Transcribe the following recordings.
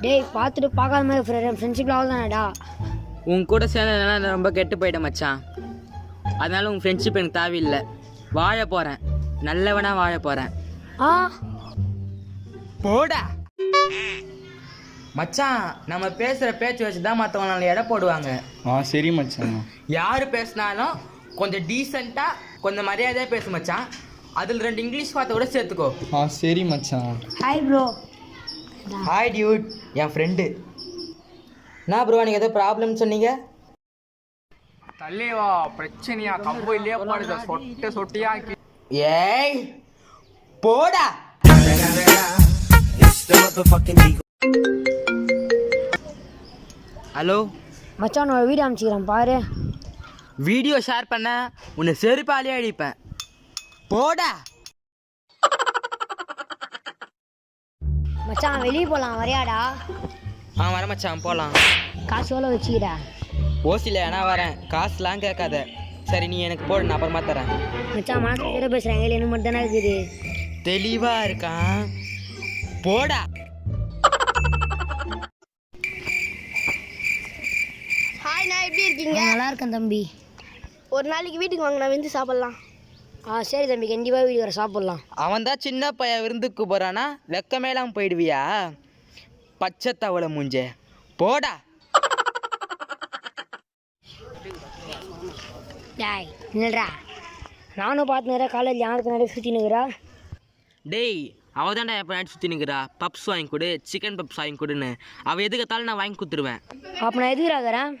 டேய் பார்த்துட்டு பார்க்காத மாதிரி ஃப்ரெண்ட்ஷிப்பில் அவ்வளோதானடா. உன் கூட சேர்ந்ததுனால நான் ரொம்ப கெட்டு போயிட்டேன் மச்சான். அதனால உன் ஃப்ரெண்ட்ஷிப் எனக்கு தேவையில்லை. வாழ போகிறேன், நல்லவனா வாழ போகிறேன். ஆ போடா மச்சான். நம்ம பேசுகிற பேச்சு வச்சு தான் மற்றவங்க எடை போடுவாங்க. சரி மச்சான். யார் பேசினாலும் கொஞ்சம் டீசெண்டாக கொஞ்சம் மரியாதையாக பேசு மச்சான். அதில் 2 இங்கிலீஷ் வார்த்தை கூட சேர்த்துக்கோ. சரி மச்சான். Hi bro. ஹாய் டியூட், என் ஃப்ரெண்டு. என்ன ப்ரோ நீங்கள் ஏதோ ப்ராப்ளம் சொன்னீங்க? தள்ளிவா பிரச்சனையா கம்பையிலே பாடுத சொட்ட சொட்டியா. ஏய் போடா. ஹலோ மச்சான் ஒரு வீடியோ அனுப்பிச்சிக்கிறேன் பாரு. வீடியோ ஷேர் பண்ண உன்னை செருப்பாலே அடிப்பேன். போடா. மச்சான் வெளியே போகலாம் வரையாடா? வர மச்சான் போகலாம். காசு எவ்வளோ வச்சுக்கிறா? ஓசில ஏன்னா வரேன், காசுலாம் கேட்காத. சரி நீ எனக்கு போடு, நான் அப்புறமா தரேன். மச்சான் மனசு பேர பேசுகிறேன், கையில் என்ன மட்டும் தானே இருக்குது. தெளிவாக இருக்கான். போடா. ஹாய், நான் எப்படி இருக்கீங்க? நல்லா இருக்கேன் தம்பி. ஒரு நாளைக்கு வீட்டுக்கு வாங்க, நான் வந்து சாப்பிட்லாம். சரி தம்பி, கண்டிப்பாக வீட்டுக்கு வர சாப்பிட்லாம். அவன் தான் சின்ன பையன் விருந்துக்கு போகிறானா, வெக்கமேலாம் போயிடுவியா? பச்சை தவளை மூஞ்சே, போடா. டாய் இல்லைடா, நானும் பார்த்துக்கிறேன் காலேஜ் யாருக்கு நிறைய சுற்றி நிற்கிறா. டேய் அவள் தான்டா எப்போ நைட் சுற்றி நிற்கிறா. பப்ஸ் வாங்கி கொடு, சிக்கன் பப்ஸ் வாங்கி கொடுன்னு. அவள் எதுக்கத்தாலும் நான் வாங்கி கொடுத்துருவேன். அப்போ நான் எதுக்குறாக்கிறேன்?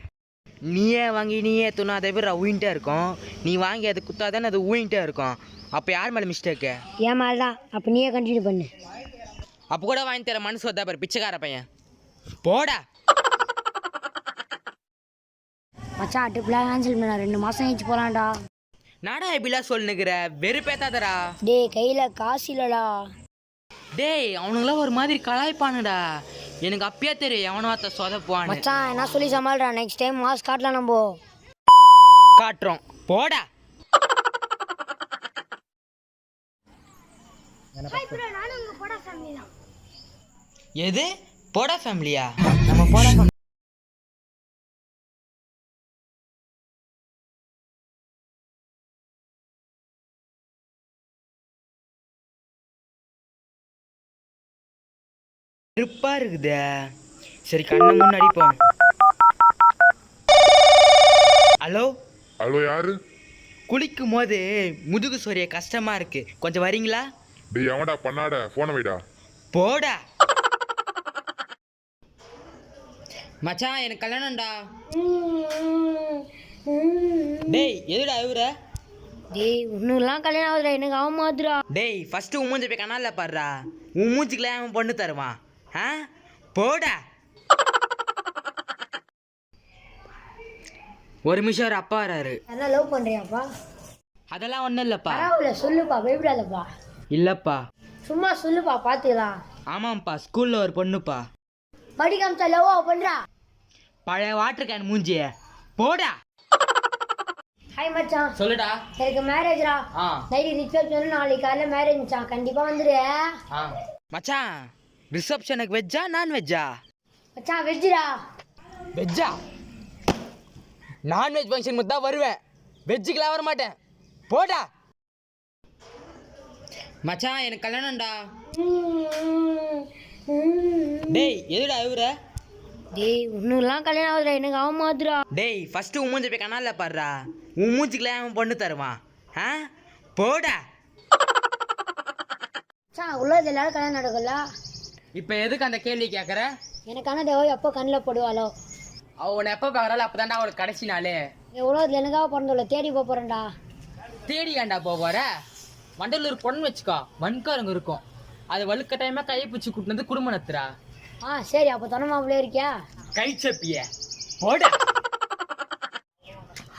நீயே வாங்கி நீயே துணா, அதை பேர் ஊயின்ட்டே இருக்கும். நீ வாங்கி அது குத்தாதானே அது ஊயின்ட்டே இருக்கும். அப்போ யார் மேலே மிஸ்டேக்கு? ஏன் மேலே தான். அப்போ நீயே கண்டினியூ பண்ணு. அப்போ கூட வாங்கி தர மனசு வந்தா பாரு, பிச்சைக்கார பையன். போடா. மச்சான் ட்ரிப்லாம் கேன்சல் பண்ண, 2 மாதம் கழிச்சு போகலான்டா. நாடா எப்படிலாம் சொல்லுங்கிற, வெறுப்பேத்தாதடா. டேய் கையில் காசு இல்லைடா. டேய் அவனுங்களாம் ஒரு மாதிரி கலாய்ப்பானுடா. எனக்கு அப்பயே தெரியும் எவனோ ஒருத்த சொதப்புவான்னு. மச்சான் என்ன சொல்லி சமாளிடா, நெக்ஸ்ட் டைம் மாஸ் காட்டலாம் நம்ம. காட்டுறோம், போடா. எது போடா ஃபேமிலியா? நம்ம போடா ஃபேமிலி. இருப்பா இருக்குதே. சரி கண்ணை முன்னாடி போ. ஹலோ ஹலோ, யாரு? குளிக்கும் போது முதுகு சொரிய கஷ்டமா இருக்கு, கொஞ்சம் வரீங்களா? டேய் எவன்டா பண்ணாட, போன வைடா. போடா. மச்சான் எனக்கு கல்யாணம்டா. டேய் எதுடா இவர? டேய் ஒன்றுலாம் கல்யாணம் ஆகுதுடா, எனக்கு ஆக மாத்துடா. டேய் ஃபர்ஸ்ட் உன் மூஞ்சி போய் கனால பாடுறா. உன் மூஞ்சிக்கெல்லாம் அவன் பொண்ணு தருவான். போடா. ஒரு நிமிஷம் அப்பா வராரு. அதான் லவ் பண்ணுறியாப்பா? அதெல்லாம் ஒன்றும் இல்லைப்பா. பரவாயில்ல சொல்லுப்பா, பயப்படாதப்பா. இல்லைப்பா. சும்மா சொல்லுப்பா, பார்த்துக்கலாம். ஆமாம்ப்பா, ஸ்கூலில் ஒரு பொண்ணுப்பா. படிக்காம லவ்வா பண்ணுறா. பழைய வாட்டர் கேன் மூஞ்சிய. போடா. ஹாய் மச்சான். சொல்லுடா. எனக்கு மேரேஜ்ரா. நைட்டு ரிசப்ஷன், நாளைக்கு காலையில் மேரேஜ் மச்சான், கண்டிப்பாக வந்துடு. மச்சான் ரிசப்ஷனுக்கு வெஜ்ஜா நான்வெஜ்ஜா? மச்சான் வெஜ்ஜுடா. வெஜ்ஜா? நான்வெஜ் ஃபங்க்ஷன் மட்டும் தான் வருவேன், வெஜ்ஜுக்கெல்லாம் வர மாட்டேன். போடா. மச்சான் எனக்கு கல்யாணம்டா. டேய் எதுடா இவர? டேய் ஒன்றுலாம் கல்யாணம் ஆகுதுடா, எனக்கு ஆக மாத்துடா. டேய் ஃபர்ஸ்ட் உன் மூஞ்சி போய் கனால பாடுறா. உன் மூஞ்சிக்கெல்லாம் அவன் பொண்ணு தருவான். போடா. மச்சான் உள்ளது எல்லாரும் கல்யாணம் நடக்கும்ல. இப்போ எதுக்கு அந்த கேள்வி கேட்குற? எனக்கான தேவை எப்போ கண்ணில் போடுவாளோ. அவனை எப்போ பார்க்குறாள் அப்போ தான்டா அவளுக்கு கடைசி நாள். உலகத்தில் எனக்காக பிறந்தவள தேடி போகிறேன்டா. தேடி ஏன்டா போகிற? வண்டலூர் பொண்ணு வச்சுக்கோ, வன்காரங்க இருக்கும். அது வழுக்க டைமாக கையை பிடிச்சி கூட்டினது குடும்பம் நடத்துறா. சரி அப்போ தானே மாப்பிள்ளே இருக்கியா? கை சப்பிய. போடா.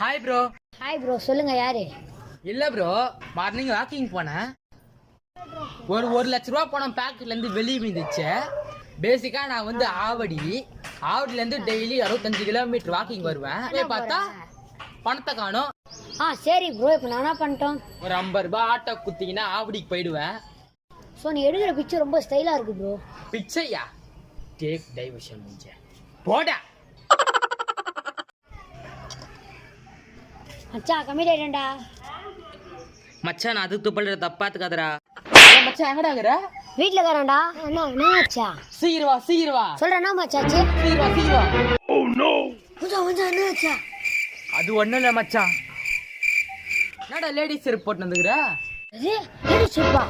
Hi bro. ஹாய் ப்ரோ, சொல்லுங்க யாரு? இல்லை ப்ரோ, மார்னிங் வாக்கிங் போனேன். ஒரு 1 லட்ச ரூபா பணம் பேக்கெட்லேருந்து வெளியே விழுந்துச்சு. பேசிக்காக நான் வந்து ஆவடியிலேருந்து டெய்லி 65 கிலோமீட்டர் வாக்கிங் வருவேன். பார்த்தா பணத்தை காணும். சரி ப்ரோ, இப்போ நான் என்ன பண்ணிட்டோம்? ஒரு 50 ரூபாய் ஆட்டோ குத்திங்கன்னா ஆவடிக்கு போயிடுவேன். ஸோ நீ எடுக்கிற பிக்சர் ரொம்ப ஸ்டைலாக இருக்கு ப்ரோ. பிச்சையா? டேக் டைவர்ஷன் முடிஞ்ச போடா. மச்சான் கம்மிட் ஆயிட்டேன்டா. மச்சான் நான் அது துப்பல்ற தப்பாத்துக்காதடா. மச்சான் எங்கடாங்கற? வீட்டில் இருக்கிறேன்டா. என்ன ஆச்சா? சீக்கிரம் வா சொல்கிறேன்னா மச்சாச்சு. சீக்கிரம் வா. கொஞ்சம் என்ன ஆச்சா? அது ஒண்ணும் இல்ல மச்சான். என்னடா லேடிஸ் செருப்பு போட்டு வந்துக்கிற? சரிப்பா.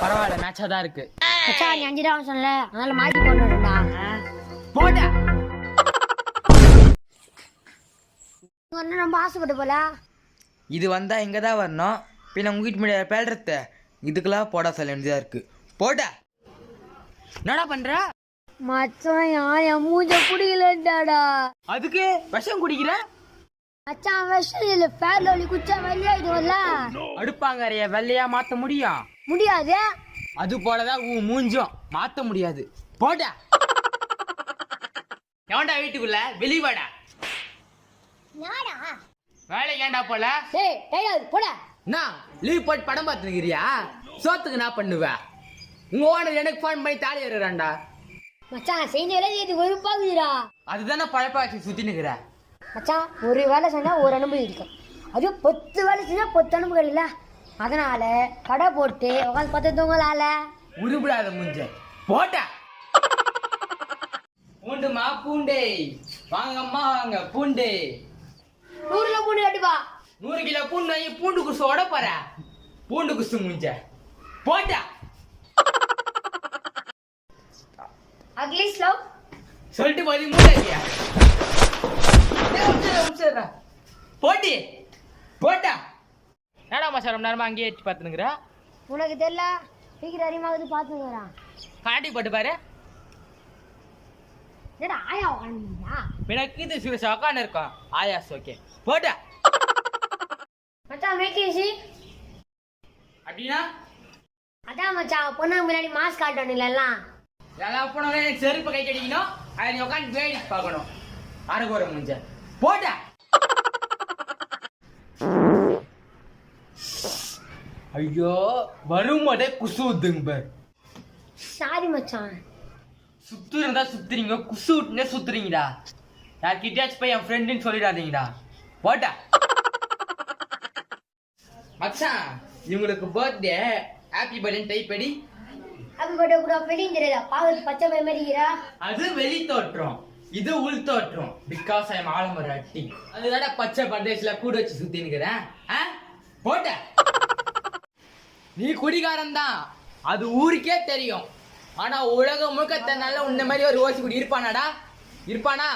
பரவாயில்ல மேட்சா தான் இருக்கு. மச்சான் நீ 5 ரூபா சொன்னல, அதனால மாற்றி கொண்டு வரேன்டா. போடா. ரொம்ப ஆசைப்பட்டு போல. இது வந்தா இங்க தான் வரணும். பின்ன உங்க வீட்டு முன்னாடி பேடுறத இதுக்கெல்லாம் போடா சொல்ல வேண்டியதா இருக்கு. போடா. என்னடா பண்ற? மச்சான் என் மூஞ்ச குடிக்கலடாடா. அதுக்கு விஷம் குடிக்கிற? மச்சான் விஷம் இல்ல, ஃபேர் லவ்லி குச்சா வெள்ளையாயிடும்ல. அடுப்பாங்கறைய வெள்ளையா மாத்த முடியாது. அது போலதான் உன் மூஞ்சும் மாத்த முடியாது. போடா. எவன்டா வீட்டுக்குள்ள வெளிவாடா. வேலைக்கு ஏன்டா போல? டேய் டேய் போடா. நான் லீவ் போட்டு படம் பார்த்துக்கிறியா? சோத்துக்கு நான் பண்ணுவேன். உங்க ஓனர் எனக்கு ஃபோன் பண்ணி தாலி ஏறுறான்டா. மச்சான் செய்ய வேலை இது வெறுப்பாகுதுடா. அதுதானே பழப்பாச்சு சுத்தி நிக்கிற. மச்சான் ஒரு வேலை செஞ்சா ஒரு அனுபவம் இருக்கும், அதுவும் 10 வேலை செஞ்சா 10 அனுபவம் இல்ல. அதனால கடை போட்டு உட்காந்து பார்த்தவங்களால உருப்படாத முஞ்ச. போட்டா. பூண்டுமா பூண்டே வாங்கம்மா வாங்க பூண்டே. 100 கிலோ பூண்டு கட்டுப்பா. 100 கிலோ பூண்டு வாங்கி பூண்டு குசு ஓட போற. பூண்டு குசு முஞ்ச. போட்டா. அக்லி ஸ்லோ சொல்லிட்டு போய் மூடாதியா. போட்டி போட்டா. என்னடா மச்சான் ரொம்ப நேரமா அங்கேயே எட்டி பார்த்துனுக்குற? உனக்கு தெரியல, சீக்கிரம் அறிமாவது பார்த்துக்கிறான். காட்டி போட்டு பாரு. என்னடா ஆயா வாங்கியா? எனக்கு இது உக்கான்னு இருக்கும். ஆயாஸ் ஓகே. போட்டா. மச்சான் மேக்கேசி அப்படின்னா அதான் மச்சான் பொண்ணு முன்னாடி மாஸ்க் காட்டணும் எல்லாம். எல்லாம் போனவங்க எனக்கு செருப்பு கை கடிக்கணும். அதை நீ உட்காந்து வேடி பார்க்கணும். அரைக்குற முடிஞ்ச. போட்டா. ஐயோ வரும்போதே குசு ஊத்துங்க பாரு. சாரி மச்சான். சுத்துறதா சுத்துறீங்க, குசு விட்டுனே சுத்துறீங்கடா. யார்கிட்டயாச்சும் போய் என் ஃப்ரெண்டுன்னு சொல்லிடாதீங்கடா. போட்டா. மச்சான் இவங்களுக்கு பர்த்டே. ஹாப்பி பர்த்டே டைப் படி. ஹாப்பி பர்த்டே கூட வெளியும் தெரியாதா? பாவத்து பச்சை மேமரிக்கிறா. அது வெளி தோற்றம், இது உள் தோற்றம். பிகாஸ் ஐ எம் ஆலமர அட்டி. அதுதாட பச்சை பர்த்டேஸ்ல கூட வச்சு சுத்தி நிக்கிறேன். போட்டா. நீ குடிகாரன் தான், அது ஊருக்கே தெரியும். ஆனா உலகம் முழுக்க தன்னால உன்ன மாதிரி ஒரு ஓசி குடி இருப்பானாடா? இருப்பானா?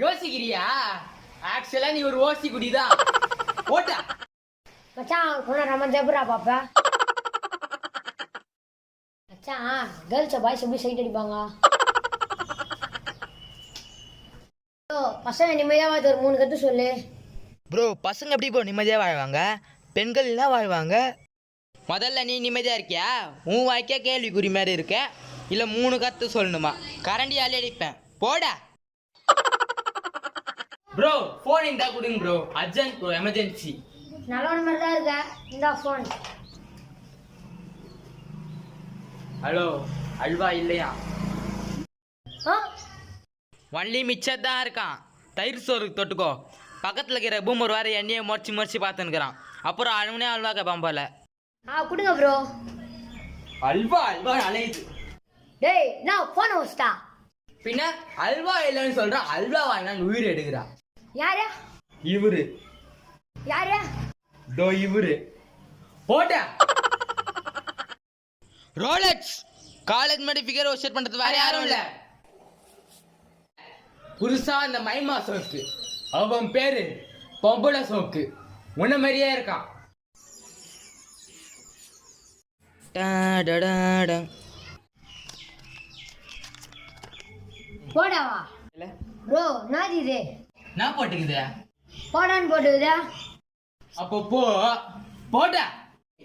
யோசிக்கிறியா? ஆக்சுவலா நீ ஒரு ஓசி குடிதான். போட்டா. மச்சான் உன்ன நம்ம ஜெபரா பாப்பா. மச்சான் கேர்ள்ஸ் பாய்ஸ் எப்படி சைட் அடிப்பாங்க? பசங்க நிம்மதியா வாழ்த்து ஒரு 3 கத்து சொல்லு. ப்ரோ பசங்க எப்படி ப்ரோ நிம்மதியா வாழ்வாங்க? பெண்கள் எல்லாம் வாழ்வாங்க. முதல்ல நீ நிம்மதியா இருக்கியா? உன் வாழ்க்கையா கேள்விக்குறி மாதிரி இருக்க. இல்ல 3 கத்து சொல்லணுமா? கரண்டியாலே அடிப்பேன். போடா. ப்ரோ போன் இருந்தா கொடுங்க ப்ரோ. Urgent bro, emergency. நல்ல மாதிரி தான் இருக்க. இந்த போன். ஹலோ அல்வா இல்லையா? ஒன்லி மிச்சம் தான் இருக்கான். தயிர் சோறுக்கு தொட்டுக்கோ. பக்கத்தில் இருக்கிற பூமர் வேற எண்ணெயை முறைச்சி பார்த்துன்னுக்குறான். அப்புறம் அழுவனே அல்வா கேட்பான் போல. கொடுங்க ப்ரோ. அல்வா அல்வா அலையுது. டேய் நான் போன் வச்சிட்டா. பின்ன அல்வா இல்லைன்னு சொல்றான். அல்வா வாங்கினான்னு உயிர் எடுக்கிறான். யாரு? இவரு. யாரு? தோ இவரு. போட்டா. ரோலெக்ஸ் காலேஜ் மாதிரி ஃபிகர் செட் பண்றது வேற யாரும் இல்ல. புதுசா அந்த மைமா சோக்கு, அவன் பேரு பொம்பளை சோக்கு. உன்ன மாதிரியே இருக்கான். போடாவா ப்ரோ? நாதி இது நான் போட்டுக்குது. போடான்னு போட்டுக்குதா? அப்போ போ. போட்டா.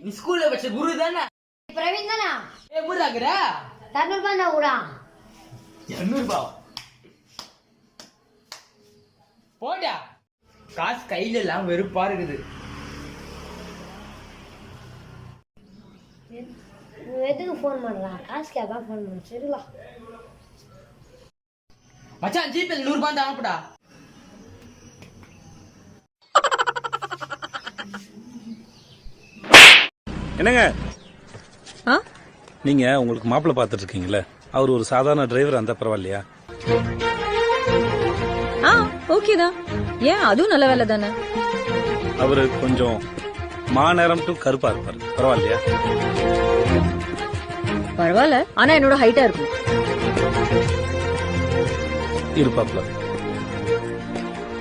நீ ஸ்கூல்ல வச்ச குரு தானே? பிரவீன் தானா? எப்படி ஆகுற? 200 ரூபாய் தான் கூட. 200 ரூபாய். போடா. காசு கையில எல்லாம் வெறுப்பா இருக்குது. எதுக்கு ஃபோன் பண்ணலாம்? காசு கேட்க ஃபோன் பண்ண. சரிங்களா? மச்சான் ஜிபே 100 ரூபாய் தான் அனுப்புடா. என்னங்க நீங்க உங்களுக்கு மாப்பிள்ளை பார்த்துட்டு இருக்கீங்கல்ல, அவர் ஒரு சாதாரண டிரைவர் அந்த பரவாயில்லையா? ஓகே தான். ஏன் அதுவும் நல்ல வேலை தானே. அவரு கொஞ்சம் மாநேரம் டு கருப்பா இருப்பாரு, பரவாயில்லையா? பரவாயில்ல, ஆனா என்னோட ஹைட்டா இருக்கும். இருப்பாப்ல.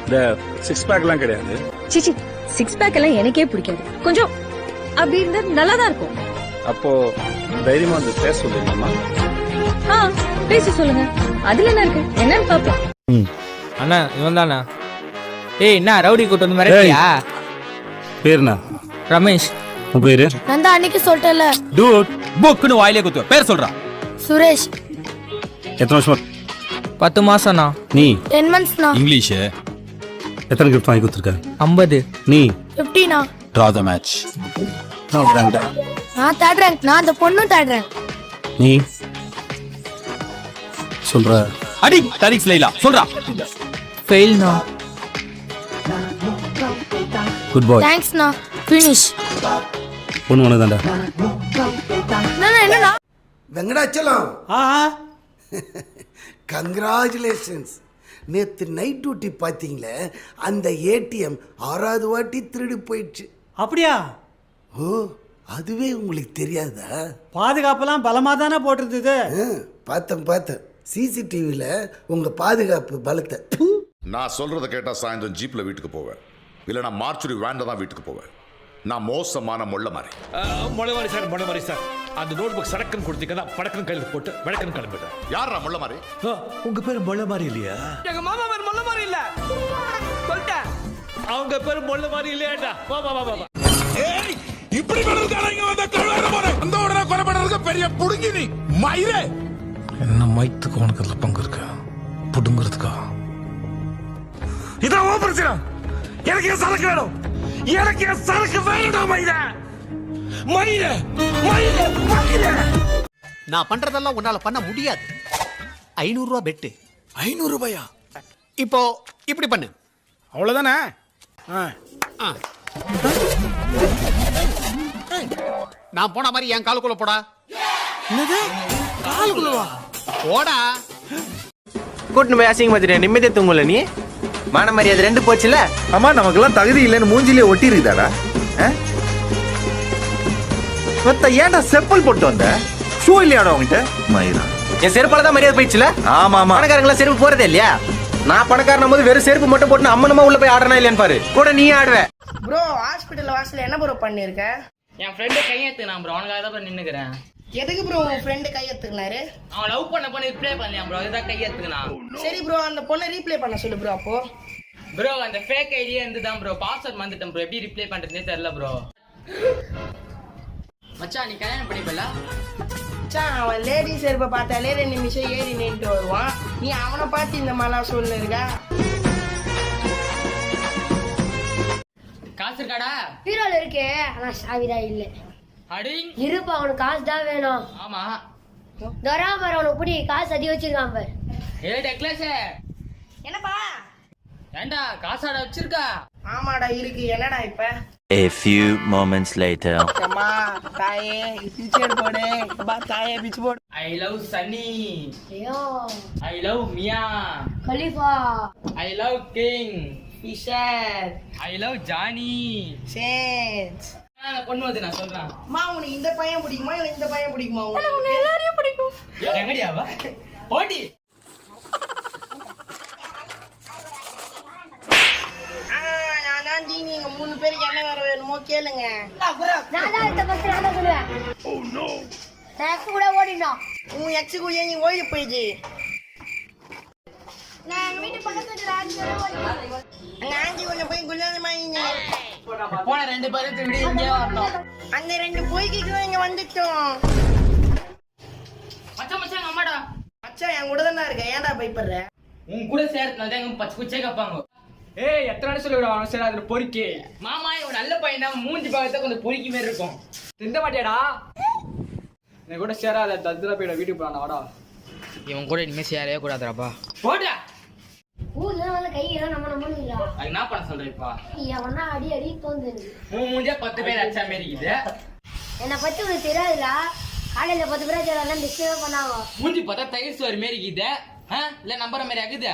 இந்த 6 பேக்லாம் கிடையாது. சிச்சி 6 பேக் எல்லாம் எனக்கே பிடிக்காது. கொஞ்சம் அப்படி இருந்தா நல்லா தான் இருக்கும். அப்போ தைரியமா வந்து பேச சொல்லுங்கம்மா. பேசி சொல்லுங்க, அதுல என்ன இருக்கு, என்னன்னு பாப்போம். அண்ணா இவன் தானா? ஏய் என்ன ரவுடி கூட்டு வந்து மிரட்டியா? பேருண்ணா? ரமேஷ். உன் பேரு? நான் தான் அன்னைக்கு சொல்லிட்டேன்ல. டூட் புக்குன்னு வாயிலே குத்து பேர் சொல்றான். சுரேஷ். எத்தனை வருஷமா? 10 மாசம்ண்ணா. நீ? 10 monthsண்ணா. இங்கிலீஷ் எத்தனை கிஃப்ட் வாங்கி கொடுத்துருக்க? 50. நீ? 50ண்ணா. Draw the match. நான் 3rd rank. நான் அந்த பொண்ணும் 3rd rank. நீ சொல்ற? அடி தாரிக் லைலா சொல்றா. ஃபெயில்ண்ணா. குட் பாய். தேங்க்ஸ்ண்ணா. ஃபினிஷ். பொண்ணு ஒண்ணுதான்டா. என்னண்ணா? வெங்கடாச்சலம், கங்க்ராச்சுலேஷன்ஸ். நேற்று நைட் டியூட்டி பார்த்தீங்களே, அந்த ஏடிஎம் 6வது வாட்டி திருடி போயிடுச்சு. அப்படியா? ஓ, அதுவே உங்களுக்கு தெரியாதா? பாதுகாப்பெல்லாம் பலமா தானே போட்டிருந்தது. பார்த்தேன் சிசிடிவியில் உங்கள் பாதுகாப்பு பலத்தை. நான் சொல்றதை கேட்டா சாயந்தரம் ஜீப்ல வீட்டுக்கு போவேன், இல்லைன்னா மார்ச்சுரி வேன்ல தான் வீட்டுக்கு போவேன். நான் மோசமான மொள்ள மாதிரி. மொழ மாதிரி சார். அந்த நோட் புக் சரக்குன்னு கொடுத்தீங்கன்னா படக்குன்னு கையில் போட்டு வடக்குன்னு கிளம்பிடுறேன். யாரா மொள்ள மாதிரி? உங்க பேர் மொழ மாதிரி இல்லையா? எங்க மாமா பேர் மொள்ள மாதிரி இல்ல சொல்லிட்டேன். அவங்க பேர் மொழ மாதிரி இல்லையாடா. வா வா வா வா. இப்படி அந்த உடனே கொலைப்படுறதுக்கு பெரிய புடுங்கி நீ மயிரே. என்ன மைத்துக்கு உனக்கு அதுல பங்கு இருக்கு புடுங்கிறதுக்கா? இதான் ஓ பிரச்சனை. எனக்கு என் சரக்கு வேணும், எனக்கு என் சரக்கு வேணும். மயிரே மயிரே மயிரே மயிரே. நான் பண்றதெல்லாம் உன்னால பண்ண முடியாது. 500 ரூபாய் பெட்டு. 500 ரூபாயா? இப்போ இப்படி பண்ணு, அவ்வளவுதானே? நான் போன மாதிரி என் காலுக்குள்ள போடா. என்னது? காலுக்குள்ளவா? போடா. கூட்டின்னு போய் அசிங்கமாத்திட்டேன். நிம்மதியா தூங்கல நீ? மான மரியாதை 2 போச்சுல. ஆமா, நமக்கெல்லாம் தகுதி இல்லைன்னு மூஞ்சிலே ஒட்டி இருக்குதாடா. ஏன்டா செப்பல் போட்டு வந்த? ஷூ இல்லையாடா உங்ககிட்ட? மயிரா, என் செருப்பால தான் மரியாதை போயிடுச்சுல. ஆமா ஆமா. பணக்காரங்களா செருப்பு போறதே இல்லையா? நான் பணக்காரன் போது வெறும் செருப்பு மட்டும் போட்டு அம்மனமா உள்ள போய் ஆடுறனா இல்லையான்னு பாரு. கூட நீ ஆடுவ. ப்ரோ ஹாஸ்பிடல் வாசல்ல என்ன ப்ரோ பண்ணிருக்க? என் ஃப்ரெண்டு கையெழுத்துனா ப்ரோ, அவனுக்காக தான் ப்ரோ நின்னுக்கிறேன். எதுக்கு ப்ரோ உன் ஃப்ரெண்ட் கையெழுத்துக்குனாரு? அவன் லவ் பண்ண பொண்ணு ரிப்ளை பண்ணலையா ப்ரோ, அதுதான் கையெழுத்துனா. சரி ப்ரோ, அந்த பொண்ணை ரீப்ளே பண்ண சொல்லு ப்ரோ. அப்போ ப்ரோ அந்த ஃபேக் ஐடியா இருந்துதான் ப்ரோ, பாஸ்வேர்ட் மறந்துட்டேன் ப்ரோ, எப்படி ரிப்ளை பண்றதுனே தெரியல ப்ரோ. மச்சான் நீ கல்யாணம் பண்ணிப்பல? அவன் லேடி செருப்பை பார்த்தாலே 2 நிமிஷம் ஏறி நின்றுட்டு வருவான். நீ அவனை பார்த்து இந்த மாதிரிலாம் சொல்லுங்க. காசு இருக்காடா? பீரோல இருக்கே, ஆனா சாவிதான் இல்லை. அடி இருப்பா, அவனுக்கு காசு தான் வேணும். ஆமா. தராம அவனுக்கு பிடி காசு அடி வச்சிருக்கான் பாரு. ஏ டெக்லஸ், என்னப்பா? ஏண்டா காசாடா வச்சிருக்கா? ஆமாடா இருக்கு. என்னடா இப்ப? A few moments later. அம்மா தாயே பிச்சர் போடு. பா தாயே பிச்சு போடு. ஐ லவ் சன்னி, ஐயோ I love Mia, Khalifa, I love Kingfisher, I love Johnny. Sins. பொண்ணு வந்து நான் சொல்றேன். அம்மா உனக்கு இந்த பையன் பிடிக்குமா இல்ல இந்த பையன் பிடிக்குமா? உனக்கு எல்லாரையும் பிடிக்கும். எங்கடியாவா போடி? நீங்க 3 பேருக்கு என்ன வேற வேணுமோ கேளுங்க. நான் தான் இந்த பஸ் நான் தான் சொல்லுவேன். ஓ நோ, நான் கூட ஓடினோம். உன் எக்ஸ் கூட நீ ஓடி போயிடு. நான் வீட்டு பக்கத்துல ஆஞ்சி ஓடி. அங்க ஆஞ்சி உள்ள போய் குள்ளமாயிங்க. போன 2 பேருக்கு விட இங்கே வரணும். அந்த 2 போய்க்கிட்டு இங்க வந்துட்டோம். மச்சான் மச்சான் அம்மாடா. மச்சான் என் கூட தான இருக்க, ஏன்டா பயப்படுற? உன் கூட சேர்றதுனால தான் எங்க பச்சை குச்சே கேட்பாங்க. ஏய் எத்தனை நாள் சொல்லி விடுவாங்க சரி அதுல பொறுக்கி. மாமா இவன் நல்ல பையன் தான், மூஞ்சி பார்க்கறதுக்கு கொஞ்சம் பொறுக்கி மாதிரி இருக்கும். திண்ட மாட்டியாடா? என் கூட சேராத தத்துல போயிட வீட்டுக்கு போறான் வாடா. இவன் கூட இனிமே சேரவே கூடாதுடாப்பா. போடா. ஊர்ல வந்து கையெல்லாம் நம்மளுங்களா அது என்ன பண்ண சொல்ற இப்ப? எவனா அடி அடி தோந்துருது. மூஞ்சே 10 பேர் அச்சா மாரி இருக்குது. என்னை பத்தி உனக்கு தெரியாதுடா. காலையில 10 பேர் எல்லாம் டிஸ்டர்ப் பண்ணாங்க. மூஞ்சி பார்த்தா தயிர் சோறு மாரி இருக்குது. இல்ல நம்புற மாதிரி ஆகுது.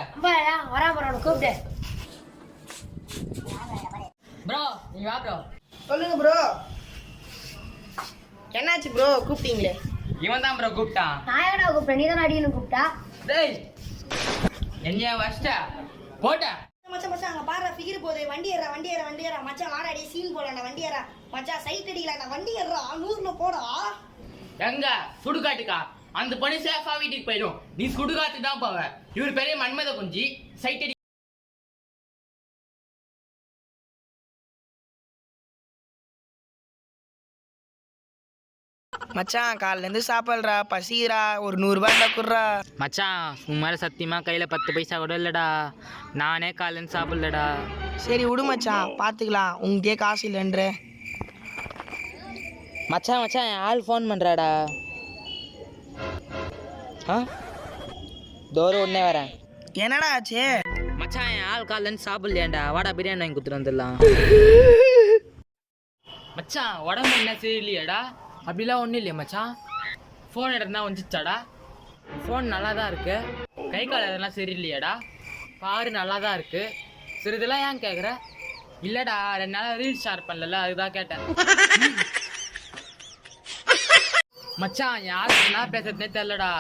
வரா போறோம் கூப்பிட்டு. ப்ரோ நீ வா ப்ரோ. சொல்லுங்க ப்ரோ. என்னாச்சு ப்ரோ கூப்பிட்டீங்களே? இவன் தான் ப்ரோ கூப்பிட்டான். நான் எங்கடா கூப்பிட்டேன்? நீ தானே அடிக்கணும் கூப்பிட்டா. டேய் என்னையா வச்சிட்டா போட்டா. மச்சான் மச்சான் அங்க பாரு ஃபிகர் போதே. வண்டி ஏறா மச்சான் வாடா அடி சீன் போடா. வண்டி ஏறா மச்சான் சைட் அடிக்கல. வண்டி ஏறா 100ல போடா. எங்க சுடுகாட்டுக்கா? அந்த பொண்ணு சேஃபா வீட்டுக்கு போயிடும். நீ சுடுகாட்டு தான் போவ. இவர் பெரிய மன்மத குஞ்சி சைட் அடி. மச்சான் காலைல இருந்து சாப்பிடுறா பசிக்கிறா. ஒரு 100 ரூபாய் இருந்தா குடுறா. மச்சான் உன் சத்தியமா கையில 10 பைசா கூட இல்லடா. நானே காலைன்னு சாப்பிடலடா. சரி விடு மச்சான் பாத்துக்கலாம். உங்ககிட்டே காசு இல்லைன்ற. மச்சான் மச்சான் என் ஆள் ஃபோன் பண்றாடா. தோறு உடனே வரேன். என்னடா ஆச்சு? மச்சான் என் ஆள் காலைன்னு சாப்பிடலையாண்டா. வாடா பிரியாணி வாங்கி கொடுத்துட்டு வந்துடலாம். மச்சான் உடம்பு என்ன சரியில்லையாடா? அப்படிலாம் ஒன்றும் இல்லையா மச்சான்? ஃபோன் எடுத்தா வந்துச்சாடா? ஃபோன் நல்லா தான் இருக்கு. கை கால் எதெல்லாம் சரியில்லையாடா? பாரு நல்லா தான் இருக்கு. சரி இதெல்லாம் ஏன் கேட்குற? இல்லைடா 2 நாளாக ரீல்ஸ் ஷேர் பண்ணல அதுதான் கேட்டேன். மச்சான் யாருக்குன்னா பேசுறதுனே தெரியலடா.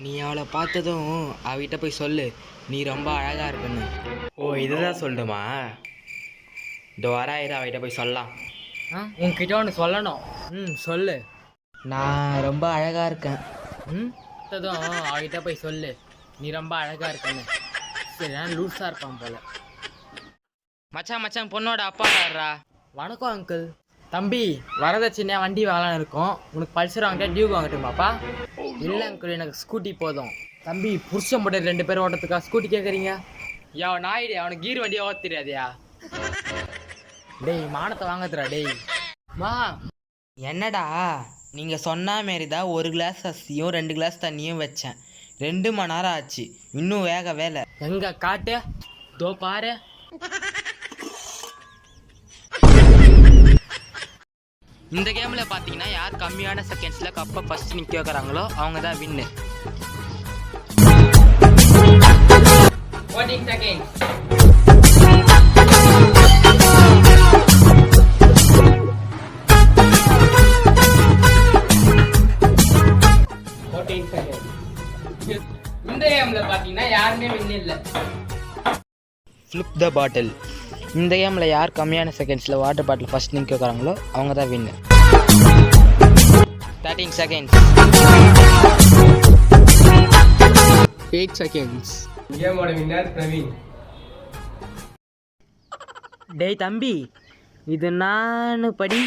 நீ அவளை பார்த்ததும் அவகிட்ட போய் சொல்லு நீ ரொம்ப அழகா இருக்குன்னு. ஓ இதுதான் சொல்லணுமா? இந்த வராயிரம் அவகிட்ட போய் சொல்லலாம். உன்கிட்ட ஒன்று சொல்லணும். சொல்லு. நான் ரொம்ப அழகா இருக்கேன். பார்த்ததும் அவகிட்ட போய் சொல்லு நீ ரொம்ப அழகா இருக்கேன்னு. சரி நான் லூஸா இருப்பான் போல. மச்சான் மச்சான் பொண்ணோட அப்பா யாரா? வணக்கம் அங்கிள். தம்பி வரதட்சணையா வண்டி வாங்கலான்னு இருக்கோம். உனக்கு பல்சர் வாங்கிட்டா டியூக் வாங்கட்டுமாப்பா? இல்லை அங்கிள் எனக்கு ஸ்கூட்டி போதும். தம்பி புருஷன் போட்டு 2 பேர் ஓட்டத்துக்கா ஸ்கூட்டி கேட்குறீங்க? நாயிடே அவனுக்கு கீர் வண்டியை ஓட்ட தெரியாதியா? டேய் மானத்தை வாங்கத்துறா டேய். வா. என்னடா நீங்க சொன்ன மாரி தான் 1 கிளாஸ் அரிசியும் 2 கிளாஸ் தண்ணியும் வச்சேன். 2 மணி நேரம் ஆச்சு. இன்னும் வேக வேலை. எங்க காட்டு தோ பாரு. இந்த கேம்ல பாத்தீங்கன்னா யார் கம்மியான செகண்ட்ஸ்ல கப்பை ஃபர்ஸ்ட் நிக்க வைக்கிறாங்களோ அவங்க தான் வின்னு. 14 seconds. இந்த கேம்ல பாத்தீங்கன்னா யாருமே வின் இல்ல. ஃபிளிப் த பாட்டில். இந்த கேம்ல யார் கம்மியான செகண்ட்ஸ்ல வாட்டர் பாட்டில் ஃபர்ஸ்ட் நிக்க வைக்கிறாங்களோ அவங்க தான் வின். 13 seconds. 8 seconds. கேமோட வின்னர் பிரவீன். டேய் தம்பி இது நான் படி.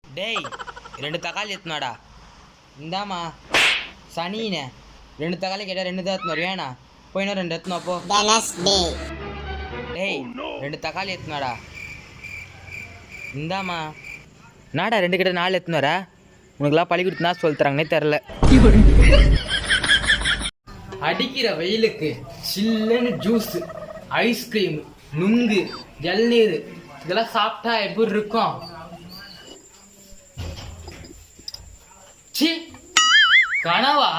டேய் 2 தக்காளி எத்துனாடா. இந்தாமா சனினே 2 தக்காளி கேட்டா 2 தான் எத்துனாரு. ஏனா போய் இன்னும் 2 எத்துனா போ. டேய் 2 தக்காளி எத்துனாடா. இந்தாமா நாடா 2 கிட்ட 4 எத்துனாரா? உனக்குலாம் பழி கொடுத்துனா சொல்லித்தராங்கன்னே தெரில. அடிக்கிற வெயிலுக்கு சில்லுன்னு ஜூஸ், ஐஸ்கிரீம், நுங்கு, ஜல்நீர் இதெல்லாம் சாப்பிட்டா எப்படி இருக்கும்? சி கனவா?